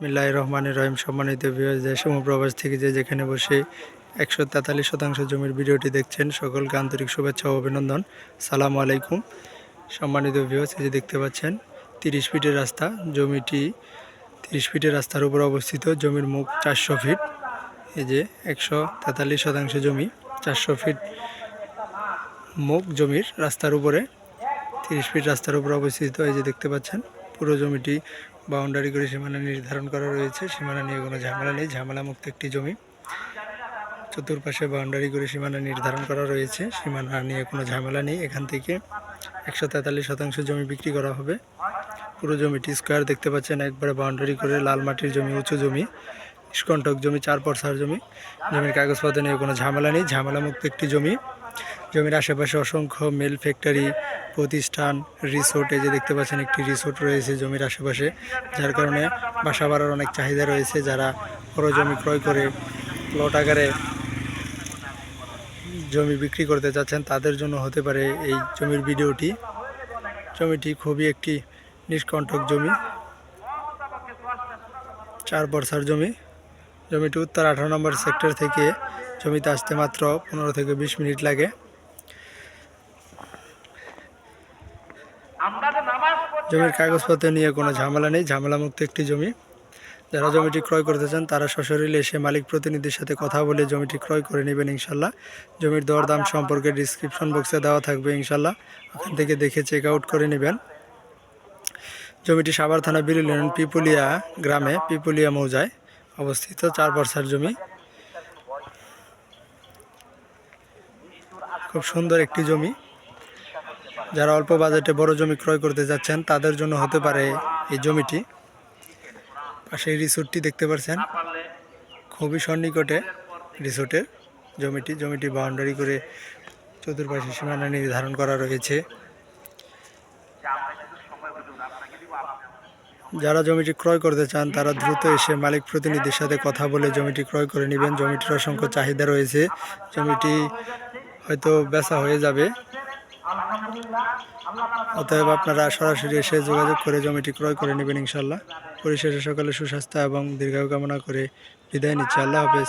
বিসমিল্লাহির রহমানির রহিম। সম্মানিত ভিউয়ার্স, দেশ ও প্রবাস থেকে যে যেখানে বসে 143 শতাংশ জমির ভিডিওটি দেখছেন, সকলকে আন্তরিক শুভেচ্ছা ও অভিনন্দন। সালামু আলাইকুম। সম্মানিত ভিউয়ার্স, এই যে দেখতে পাচ্ছেন 30 ফিটের রাস্তা। জমিটি 30 ফিটের রাস্তার উপর অবস্থিত। জমির মুখ 400 ফিট। এই যে 143 শতাংশ জমি, 400 ফিট মুখ জমির রাস্তার উপরে, 30 ফিট রাস্তার উপর অবস্থিত। এই যে দেখতে পাচ্ছেন পুরো জমিটি বাউন্ডারি করে সীমানা নির্ধারণ করা রয়েছে। সীমানা নিয়ে কোনো ঝামেলা নেই, ঝামেলা মুক্ত একটি জমি। চতুর্পাশে বাউন্ডারি করে সীমানা নির্ধারণ করা রয়েছে, সীমানা নিয়ে কোনো ঝামেলা নেই। এখান থেকে 143 শতাংশ জমি বিক্রি করা হবে। পুরো জমিটি স্কোয়ার দেখতে পাচ্ছেন, একবারে বাউন্ডারি করে, লাল মাটির জমি, উঁচু জমি, নিষ্কণ্টক জমি, 4 পরসার জমি। জমির কাগজপত্র নিয়ে কোনো ঝামেলা নেই, ঝামেলা মুক্ত একটি জমি। জমির আশেপাশে অসংখ্য মিল, ফ্যাক্টরি, প্রতিষ্ঠান, রিসোর্ট। এই যে দেখতে পাচ্ছেন একটি রিসোর্ট রয়েছে জমির আশেপাশে, যার কারণে বাসা বাড়ার অনেক চাহিদা রয়েছে। যারা বড় জমি ক্রয় করে প্লট আকারে জমি বিক্রি করতে চাচ্ছেন, তাদের জন্য হতে পারে এই জমির ভিডিওটি। জমিটি খুবই একটি নিষ্কণ্টক জমি, 4 পরসার জমি। জমিটি উত্তর 18 নম্বর সেক্টর থেকে জমিতে আসতে মাত্র 15 থেকে 20 মিনিট লাগে। জমির কাগজপত্র নিয়ে কোনো ঝামেলা নেই, ঝামেলা মুক্ত একটি জমি। যারা জমিটি ক্রয় করতে চান তারা সশরীরে এসে মালিক প্রতিনিধির সাথে কথা বলে জমিটি ক্রয় করে নেবেন ইনশাল্লাহ। জমির দরদাম সম্পর্কে ডিসক্রিপশন বক্সে দেওয়া থাকবে ইনশাল্লাহ, ওখান থেকে দেখে চেক আউট করে নেবেন। জমিটি সাভার থানা বিরুল ইউনিয়ন পিপুলিয়া গ্রামে, পিপুলিয়া মৌজায় অবস্থিত, 4 পরসার জমি। খুব সুন্দর একটি জমি। যারা অল্প বাজেটে বড় জমি ক্রয় করতে যাচ্ছেন তাদের জন্য হতে পারে এই জমিটি। পাশে রিসোর্টটি দেখতে পাচ্ছেন, খুবই সন্নিকটে রিসোর্টের জমিটি বাউন্ডারি করে চতুর্পাশে সীমানা নির্ধারণ করা রয়েছে। যারা জমিটি ক্রয় করতে চান তারা দ্রুত এসে মালিক প্রতিনিধির সাথে কথা বলে জমিটি ক্রয় করে নেবেন। জমিটির অসংখ্য চাহিদা রয়েছে, জমিটি হয়তো বেচা হয়ে যাবে। অতএব আপনারা সরাসরি এসে যোগাযোগ করে জমিটি ক্রয় করে নেবেন ইনশাল্লাহ। পরিশেষে সকালে সুস্বাস্থ্য এবং দীর্ঘায়ু কামনা করে বিদায় নিচ্ছি। আল্লাহ হাফেজ।